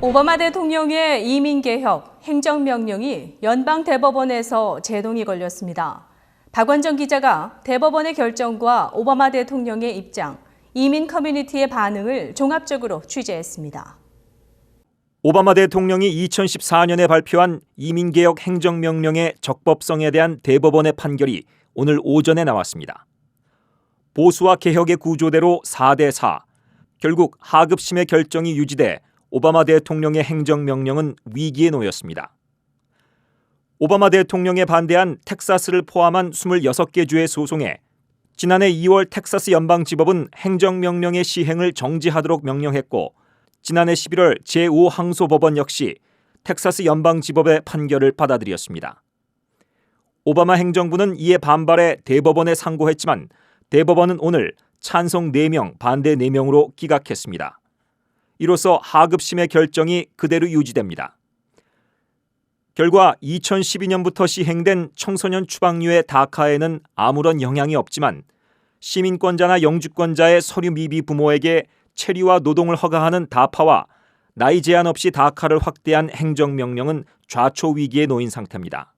오바마 대통령의 이민개혁 행정명령이 연방대법원에서 제동이 걸렸습니다. 박원정 기자가 대법원의 결정과 오바마 대통령의 입장, 이민 커뮤니티의 반응을 종합적으로 취재했습니다. 오바마 대통령이 2014년에 발표한 이민개혁 행정명령의 적법성에 대한 대법원의 판결이 오늘 오전에 나왔습니다. 보수와 개혁의 구조대로 4대4, 결국 하급심의 결정이 유지돼 오바마 대통령의 행정명령은 위기에 놓였습니다. 오바마 대통령에 반대한 텍사스를 포함한 26개 주의 소송에 지난해 2월 텍사스 연방지법은 행정명령의 시행을 정지하도록 명령했고, 지난해 11월 제5항소법원 역시 텍사스 연방지법의 판결을 받아들였습니다. 오바마 행정부는 이에 반발해 대법원에 상고했지만 대법원은 오늘 찬성 4명, 반대 4명으로 기각했습니다. 이로써 하급심의 결정이 그대로 유지됩니다. 결과 2012년부터 시행된 청소년 추방류의 다카에는 아무런 영향이 없지만 시민권자나 영주권자의 서류 미비 부모에게 체류와 노동을 허가하는 다파와 나이 제한 없이 다카를 확대한 행정명령은 좌초 위기에 놓인 상태입니다.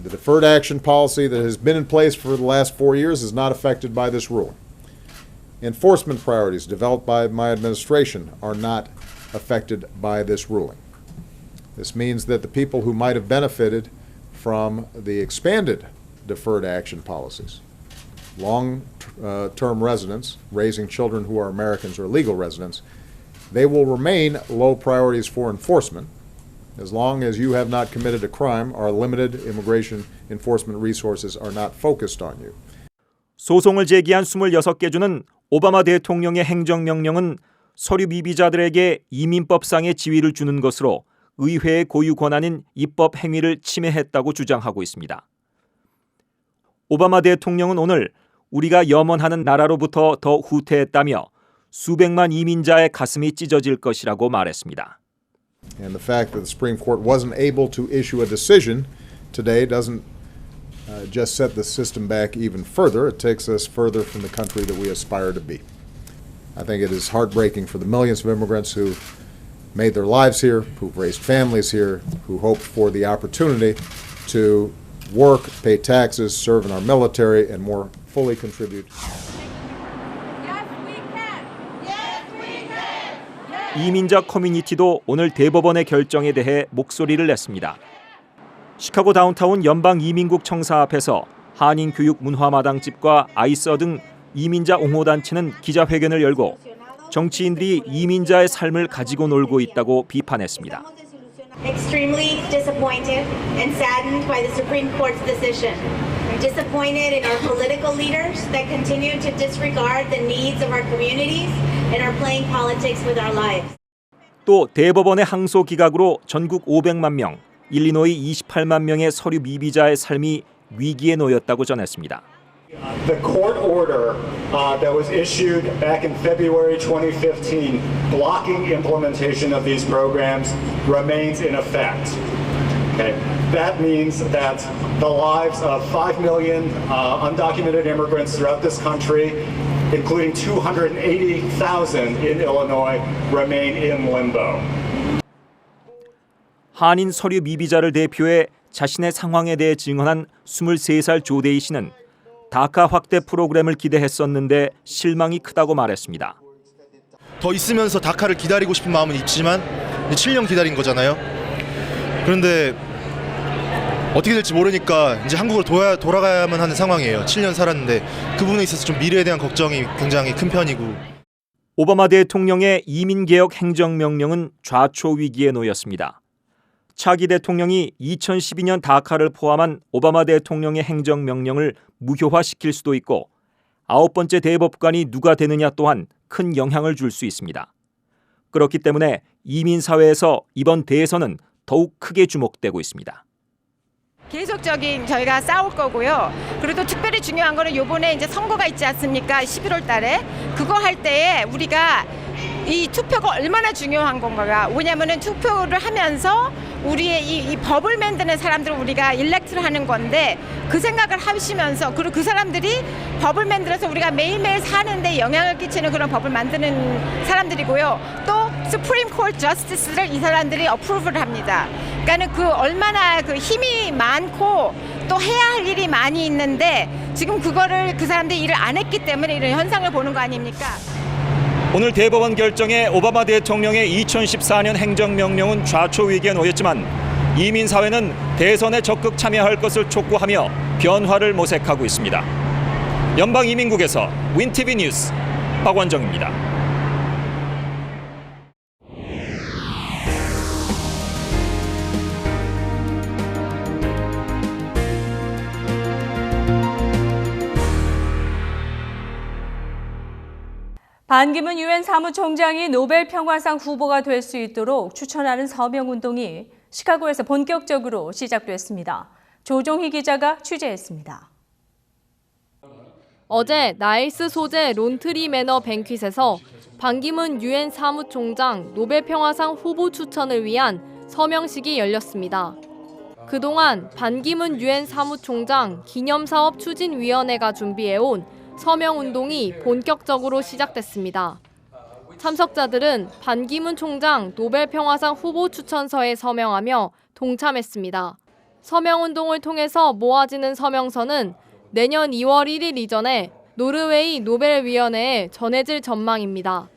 The deferred action policy that has been in place for the last 4 years is not affected by this rule. Enforcement priorities developed by my administration are not affected by this ruling. This means that the people who might have benefited from the expanded deferred action policies, long-term residents raising children who are Americans or legal residents, they will remain low priorities for enforcement as long as you have not committed a crime. Our limited immigration enforcement resources are not focused on you. 소송을 제기한 26개 주는 오바마 대통령의 행정명령은 서류 미비자들에게 이민법상의 지위를 주는 것으로 의회의 고유 권한인 입법 행위를 침해했다고 주장하고 있습니다. 오바마 대통령은 오늘 우리가 염원하는 나라로부터 더 후퇴했다며 수백만 이민자의 가슴이 찢어질 것이라고 말했습니다. And the fact that the Supreme Court wasn't able to issue a decision today doesn't just set the system back even further. It takes us further from the country that we aspire to be. I think it is heartbreaking for the millions of immigrants who've made their lives here, who've raised families here, who hoped for the opportunity to work, pay taxes, serve in our military, and more fully contribute. 이민자 커뮤니티도 오늘 대법원의 결정에 대해 목소리를 냈습니다. 시카고 다운타운 연방이민국 청사 앞에서 한인교육문화마당집과 아이서 등 이민자 옹호단체는 기자회견을 열고 정치인들이 이민자의 삶을 가지고 놀고 있다고 비판했습니다. Extremely disappointed and saddened by the Supreme Court's decision. Disappointed in our political leaders that continue to disregard the needs of our communities and are playing politics with our lives. 또 대법원의 항소 기각으로 전국 500만 명, 일리노이 28만 명의 서류 미비자의 삶이 위기에 놓였다고 전했습니다. The court order that was issued back in February 2015 blocking implementation of these programs remains in effect. Okay. That means that the lives of 5 million undocumented immigrants throughout this country, including 280,000 in Illinois, remain in limbo. 한인 서류 미비자를 대표해 자신의 상황에 대해 증언한 23살 조데이 씨는 다카 확대 프로그램을 기대했었는데 실망이 크다고 말했습니다. 더 있으면서 다카를 기다리고 싶은 마음은 있지만 7년 기다린 거잖아요. 그런데 어떻게 될지 모르니까 이제 한국으로 돌아가야만 하는 상황이에요. 7년 살았는데 그 부분에 있어서 좀 미래에 대한 걱정이 굉장히 큰 편이고. 오바마 대통령의 이민개혁 행정명령은 좌초 위기에 놓였습니다. 차기 대통령이 2012년 다카를 포함한 오바마 대통령의 행정명령을 무효화시킬 수도 있고 9번째 대법관이 누가 되느냐 또한 큰 영향을 줄 수 있습니다. 그렇기 때문에 이민사회에서 이번 대선은 더욱 크게 주목되고 있습니다. 계속적인 저희가 싸울 거고요. 그리고 특별히 중요한 거는 이번에 이제 선거가 있지 않습니까? 11월 달에 그거 할 때에 우리가 이 투표가 얼마나 중요한 건가가 왜냐면은 투표를 하면서 우리의 이 법을 만드는 사람들을 우리가 일렉트를 하는 건데 그 생각을 하시면서 그리고 그 사람들이 법을 만들어서 우리가 매일매일 사는데 영향을 끼치는 그런 법을 만드는 사람들이고요. 또 스프림 코트 저스티스를 이 사람들이 어프로브를 합니다. 그러니까는 그 얼마나 그 힘이 많고 또 해야 할 일이 많이 있는데 지금 그거를 그 사람들이 일을 안 했기 때문에 이런 현상을 보는 거 아닙니까? 오늘 대법원 결정에 오바마 대통령의 2014년 행정명령은 좌초 위기에 놓였지만 이민사회는 대선에 적극 참여할 것을 촉구하며 변화를 모색하고 있습니다. 연방이민국에서 윈티비 뉴스 박원정입니다. 반기문 유엔 사무총장이 노벨 평화상 후보가 될 수 있도록 추천하는 서명운동이 시카고에서 본격적으로 시작됐습니다. 조종희 기자가 취재했습니다. 어제 나일스 소재 론트리 매너 뱅퀴에서 반기문 유엔 사무총장 노벨 평화상 후보 추천을 위한 서명식이 열렸습니다. 그동안 반기문 유엔 사무총장 기념사업 추진위원회가 준비해온 서명운동이 본격적으로 시작됐습니다. 참석자들은 반기문 총장 노벨 평화상 후보 추천서에 서명하며 동참했습니다. 서명운동을 통해서 모아지는 서명서는 내년 2월 1일 이전에 노르웨이 노벨위원회에 전해질 전망입니다.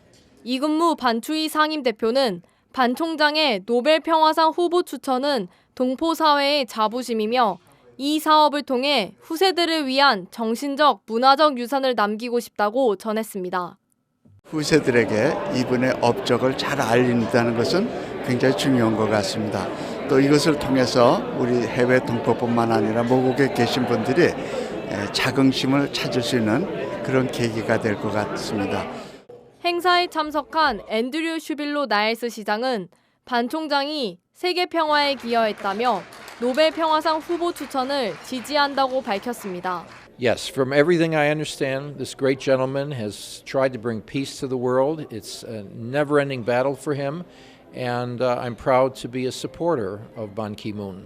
이근무 반추이 상임대표는 반 총장의 노벨 평화상 후보 추천은 동포사회의 자부심이며 이 사업을 통해 후세들을 위한 정신적, 문화적 유산을 남기고 싶다고 전했습니다. 후세들에게 이분의 업적을 잘 알린다는 것은 굉장히 중요한 것 같습니다. 또 이것을 통해서 우리 해외 동포뿐만 아니라 모국에 계신 분들이 자긍심을 찾을 수 있는 그런 계기가 될 것 같습니다. 행사에 참석한 앤드류 슈빌로 나일스 시장은 반 총장이 세계 평화에 기여했다며 노벨 평화상 후보 추천을 지지한다고 밝혔습니다. Yes, from everything I understand, this great gentleman has tried to bring peace to the world. It's a never-ending battle for him, and I'm proud to be a supporter of Ban Ki-moon.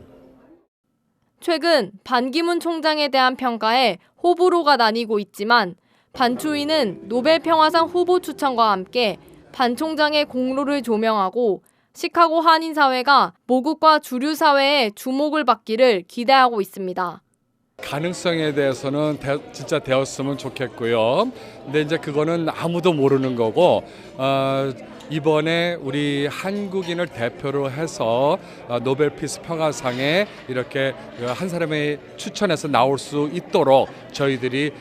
최근 반기문 총장에 대한 평가에 호불호가 나뉘고 있지만 반추이는 노벨 평화상 후보 추천과 함께 반 총장의 공로를 조명하고 시카고 한인사회가 모국과 주류 사회의 주목을 받기를 기대하고 있습니다. 가능성에 대해서는 진짜 되었으면 좋겠고요. 근데 이제 그거는 아무도 모르는 거고 이번에 우리 한국인을 대표로 해서 노벨 피스 평화상에 이렇게 한 사람의 추천해서 나올 수 있도록 저희들이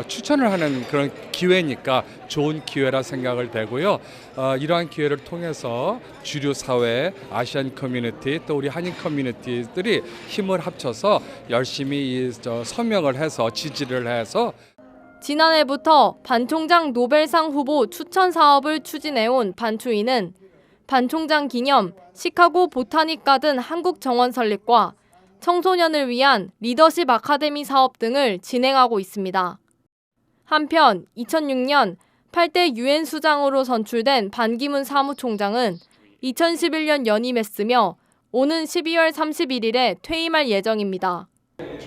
추천을 하는 그런 기회니까 좋은 기회라 생각을 되고요. 이러한 기회를 통해서 주류 사회, 아시안 커뮤니티 또 우리 한인 커뮤니티들이 힘을 합쳐서 열심히 서명을 해서 지지를 해서 지난해부터 반 총장 노벨상 후보 추천 사업을 추진해온 반추이는 반 총장 기념 시카고 보타닉 가든 한국 정원 설립과 청소년을 위한 리더십 아카데미 사업 등을 진행하고 있습니다. 한편 2006년 8대 유엔 수장으로 선출된 반기문 사무총장은 2011년 연임했으며 오는 12월 31일에 퇴임할 예정입니다.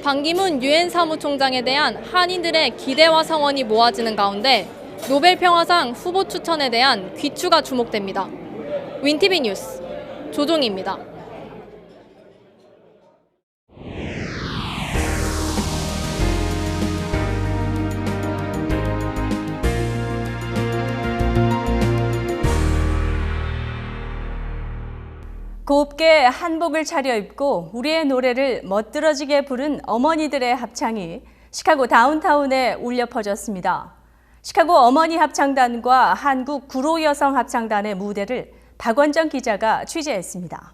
반기문 유엔 사무총장에 대한 한인들의 기대와 성원이 모아지는 가운데 노벨 평화상 후보 추천에 대한 귀추가 주목됩니다. 윈티비 뉴스 조종희입니다. 곱게 한복을 차려입고 우리의 노래를 멋들어지게 부른 어머니들의 합창이 시카고 다운타운에 울려 퍼졌습니다. 시카고 어머니 합창단과 한국 구로 여성 합창단의 무대를 박원정 기자가 취재했습니다.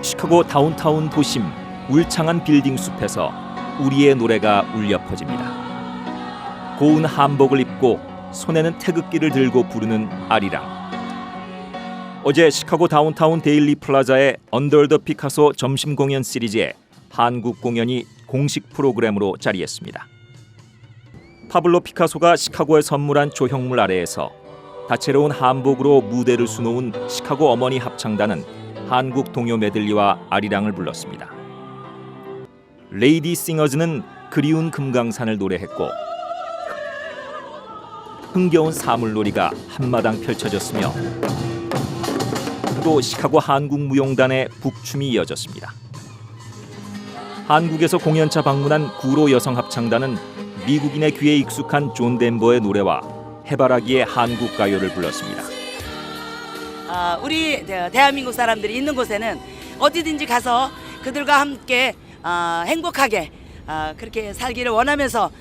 시카고 다운타운 도심 울창한 빌딩 숲에서 우리의 노래가 울려 퍼집니다. 고운 한복을 입고 손에는 태극기를 들고 부르는 아리랑. 어제 시카고 다운타운 데일리 플라자의 언더 더 피카소 점심 공연 시리즈의 한국 공연이 공식 프로그램으로 자리했습니다. 파블로 피카소가 시카고에 선물한 조형물 아래에서 다채로운 한복으로 무대를 수놓은 시카고 어머니 합창단은 한국 동요 메들리와 아리랑을 불렀습니다. 레이디 싱어즈는 그리운 금강산을 노래했고 흥겨운 사물놀이가 한마당 펼쳐졌으며 또 시카고 한국무용단의 북춤이 이어졌습니다. 한국에서 공연차 방문한 구로 여성합창단은 미국인의 귀에 익숙한 존 덴버의 노래와 해바라기의 한국 가요를 불렀습니다. 우리 대한민국 사람들이 있는 곳에는 어디든지 가서 그들과 함께 행복하게 그렇게 살기를 원하면서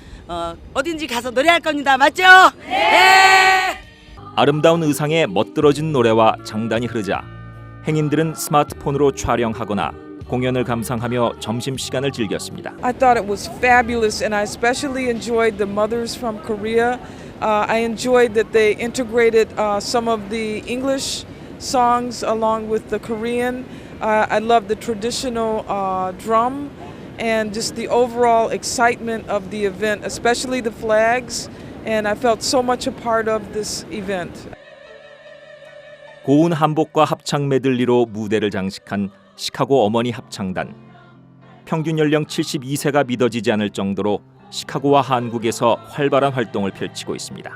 어딘지 가서 노래할 겁니다. 맞죠? 네! 아름다운 의상에 멋들어진 노래와 장단이 흐르자 행인들은 스마트폰으로 촬영하거나 공연을 감상하며 점심시간을 즐겼습니다. I thought it was fabulous and I especially enjoyed the mothers from Korea. I enjoyed that they integrated some of the English songs along with the Korean. I loved the traditional drum and just the overall excitement of the event, especially the flags, and I felt so much a part of this event. 고운 한복과 합창 메들리로 무대를 장식한 시카고 어머니 합창단. 평균 연령 72세가 믿어지지 않을 정도로 시카고와 한국에서 활발한 활동을 펼치고 있습니다.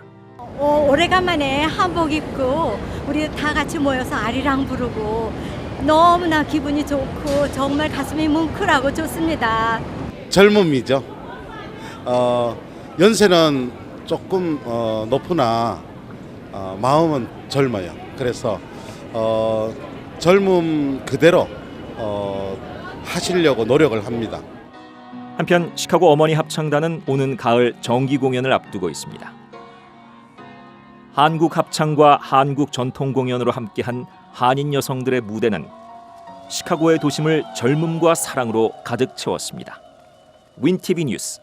오래간만에 한복 입고 우리 다 같이 모여서 아리랑 부르고 너무나 기분이 좋고 정말 가슴이 뭉클하고 좋습니다. 젊음이죠. 연세는 조금 높으나 마음은 젊어요. 그래서 젊음 그대로 하시려고 노력을 합니다. 한편 시카고 어머니 합창단은 오는 가을 정기 공연을 앞두고 있습니다. 한국 합창과 한국 전통 공연으로 함께한 한인 여성들의 무대는 시카고의 도심을 젊음과 사랑으로 가득 채웠습니다. 윈TV 뉴스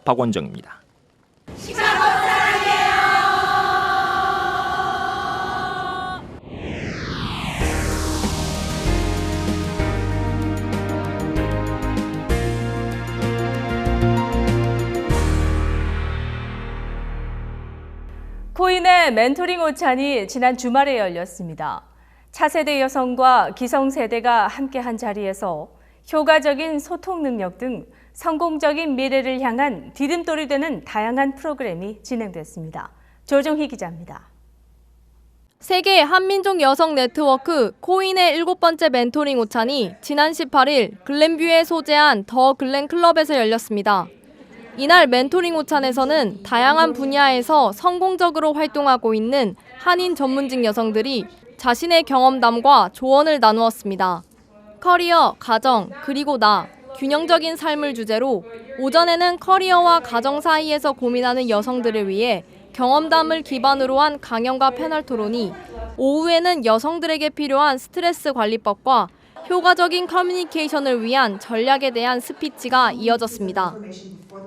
박원정입니다. 코인의 멘토링 오찬이 지난 주말에 열렸습니다. 차세대 여성과 기성세대가 함께한 자리에서 효과적인 소통 능력 등 성공적인 미래를 향한 디딤돌이 되는 다양한 프로그램이 진행됐습니다. 조정희 기자입니다. 세계 한민족 여성 네트워크 코인의 7번째 멘토링 오찬이 지난 18일 글렌뷰에 소재한 더 글렌 클럽에서 열렸습니다. 이날 멘토링 오찬에서는 다양한 분야에서 성공적으로 활동하고 있는 한인 전문직 여성들이 자신의 경험담과 조언을 나누었습니다. 커리어, 가정, 그리고 나, 균형적인 삶을 주제로 오전에는 커리어와 가정 사이에서 고민하는 여성들을 위해 경험담을 기반으로 한 강연과 패널 토론이, 오후에는 여성들에게 필요한 스트레스 관리법과 효과적인 커뮤니케이션을 위한 전략에 대한 스피치가 이어졌습니다.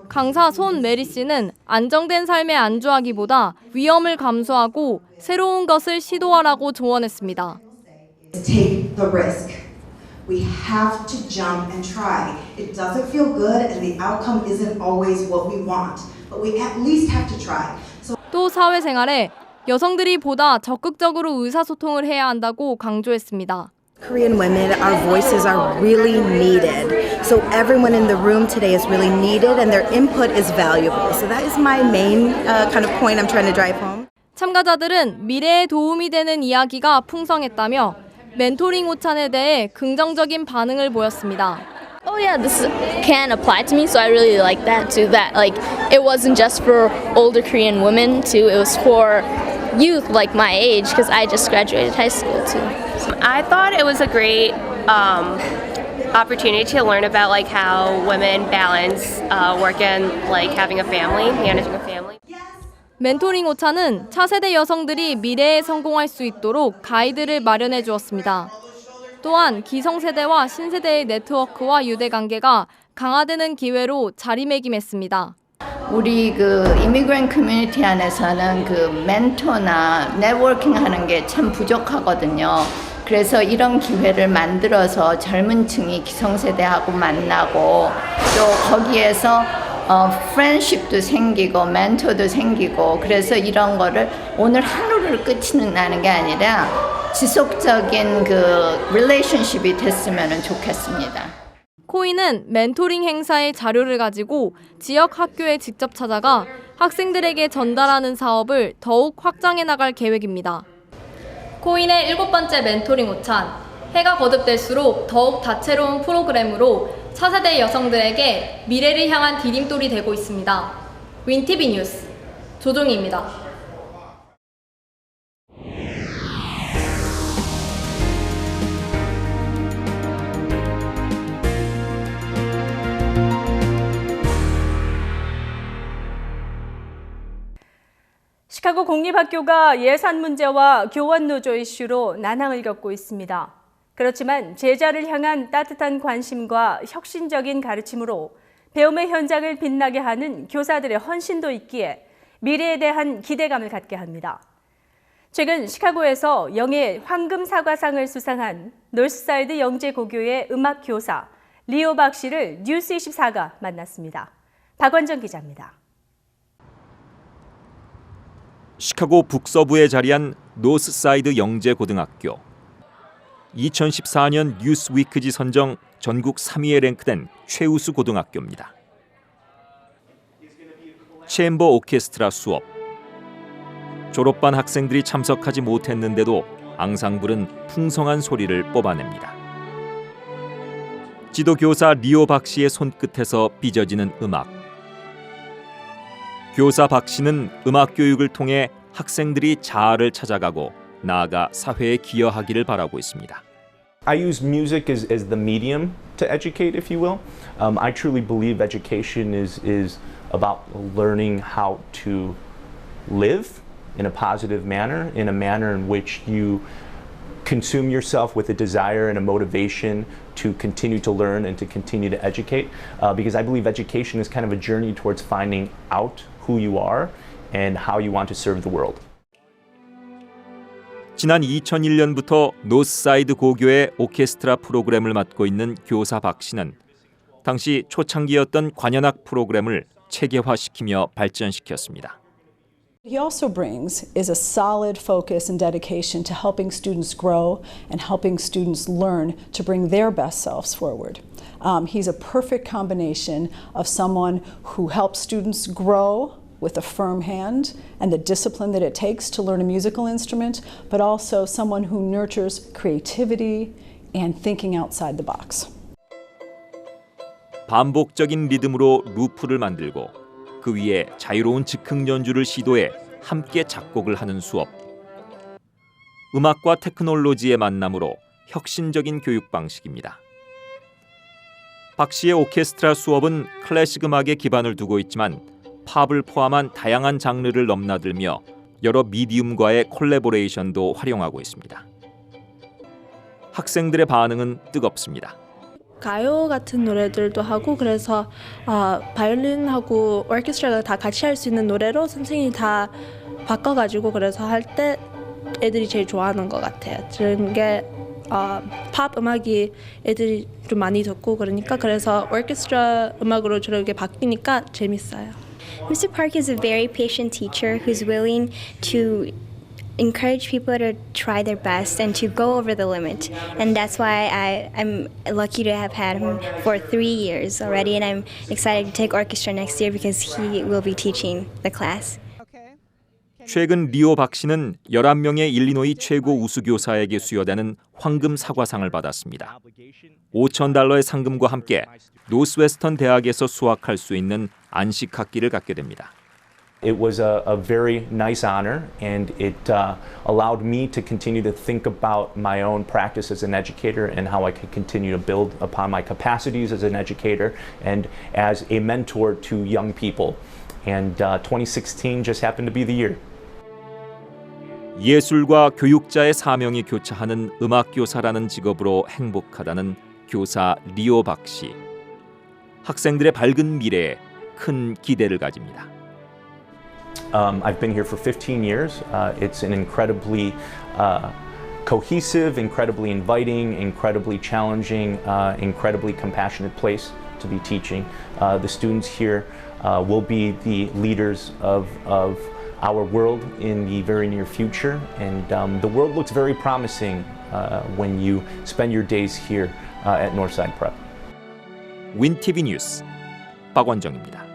강사 손 메리 씨는 안정된 삶에 안주하기보다 위험을 감수하고 새로운 것을 시도하라고 조언했습니다. Take the risk. We have to jump and try. It doesn't feel good and the outcome isn't always what we want, but we at least have to try. 또 사회생활에 여성들이 보다 적극적으로 의사소통을 해야 한다고 강조했습니다. Korean women, our voices are really needed. So everyone in the room today is really needed and their input is valuable. So that is my main kind of point I'm trying to drive home. 참가자들은 미래에 도움이 되는 이야기가 풍성했다며 멘토링 오찬에 대해 긍정적인 반응을 보였습니다. Oh yeah, this can apply to me, so I really like that too. That like it wasn't just for older Korean women too; it was for youth like my age, because I just graduated high school too. I thought it was a great opportunity to learn about like how women balance work and like having a family, managing a family. 멘토링 오찬은 차세대 여성들이 미래에 성공할 수 있도록 가이드를 마련해 주었습니다. 또한 기성세대와 신세대의 네트워크와 유대관계가 강화되는 기회로 자리매김했습니다. 우리 그 이미그랜트 커뮤니티 안에서는 그 멘토나 네트워킹 하는 게 참 부족하거든요. 그래서 이런 기회를 만들어서 젊은 층이 기성세대하고 만나고 또 거기에서 프렌십도 생기고 멘토도 생기고, 그래서 이런 거를 오늘 하루를 끝이 나는 게 아니라 지속적인 그 릴레이션십이 됐으면 좋겠습니다. 코인은 멘토링 행사의 자료를 가지고 지역 학교에 직접 찾아가 학생들에게 전달하는 사업을 더욱 확장해 나갈 계획입니다. 코인의 7번째 멘토링 오찬, 해가 거듭될수록 더욱 다채로운 프로그램으로 차세대 여성들에게 미래를 향한 디딤돌이 되고 있습니다. 윈TV 뉴스 조종희입니다. 시카고 공립학교가 예산 문제와 교원 노조 이슈로 난항을 겪고 있습니다. 그렇지만 제자를 향한 따뜻한 관심과 혁신적인 가르침으로 배움의 현장을 빛나게 하는 교사들의 헌신도 있기에 미래에 대한 기대감을 갖게 합니다. 최근 시카고에서 영예 황금 사과상을 수상한 노스사이드 영재고교의 음악 교사 리오 박 씨를 뉴스24가 만났습니다. 박원정 기자입니다. 시카고 북서부에 자리한 노스사이드 영재고등학교. 2014년 뉴스위크지 선정 전국 3위에 랭크된 최우수 고등학교입니다. 챔버 오케스트라 수업. 졸업반 학생들이 참석하지 못했는데도 앙상블은 풍성한 소리를 뽑아냅니다. 지도교사 리오 박 씨의 손끝에서 빚어지는 음악. 교사 박 씨는 음악 교육을 통해 학생들이 자아를 찾아가고 나아가 사회에 기여하기를 바라고 있습니다. I use music as the medium to educate, if you will. I truly believe education is about learning how to live in a positive manner, in a manner in which you consume yourself with a desire and a motivation to continue to learn and to continue to educate. Because I believe education is kind of a journey towards finding out who you are and how you want to serve the world. 지난 2001년부터 노스사이드 고교의 오케스트라 프로그램을 맡고 있는 교사 박 씨는 당시 초창기였던 관현악 프로그램을 체계화시키며 발전시켰습니다. He also brings is a solid focus and dedication to helping students grow and helping students learn to bring their best selves forward. He's a perfect combination of someone who helps students grow with a firm hand and the discipline that it takes to learn a musical instrument, but also someone who nurtures creativity and thinking outside the box. 반복적인 리듬으로 루프를 만들고 그 위에 자유로운 즉흥 연주를 시도해 함께 작곡을 하는 수업. 음악과 테크놀로지의 만남으로 혁신적인 교육 방식입니다. 박 씨의 오케스트라 수업은 클래식 음악에 기반을 두고 있지만 팝을 포함한 다양한 장르를 넘나들며 여러 미디움과의 콜래보레이션도 활용하고 있습니다. 학생들의 반응은 뜨겁습니다. 가요 같은 노래들도 하고 그래서 바이올린하고 오케스트라가 다 같이 할 수 있는 노래로 선생님이 다 바꿔가지고 그래서 할 때 애들이 제일 좋아하는 것 같아요. 그런 게 팝 음악이 애들이 좀 많이 듣고 그러니까 그래서 오케스트라 음악으로 저렇게 바뀌니까 재밌어요. Mr. Park is a very patient teacher who's willing to encourage people to try their best and to go over the limit. And that's why I'm lucky to have had him for 3 years already, and I'm excited to take orchestra next year because he will be teaching the class. 최근 리오 박 씨는 11명의 일리노이 최고 우수교사에게 수여되는 황금 사과상을 받았습니다. $5,000의 상금과 함께 노스웨스턴 대학에서 수학할 수 있는 안식 학기를 갖게 됩니다. It was a very nice honor, and it allowed me to continue to think about my own practice as an educator and how I could continue to build upon my capacities as an educator and as a mentor to young people. And 2016 just happened to be the year. 예술과 교육자의 사명이 교차하는 음악교사라는 직업으로 행복하다는 교사 리오 박 씨. 학생들의 밝은 미래에 큰 기대를 가집니다. I've been here for 15 years. It's an incredibly cohesive, incredibly inviting, incredibly challenging, incredibly compassionate place to be teaching. The students here will be the leaders of our world in the very near future, and the world looks very promising when you spend your days here at Northside Prep. 윈TV 뉴스 박원정입니다.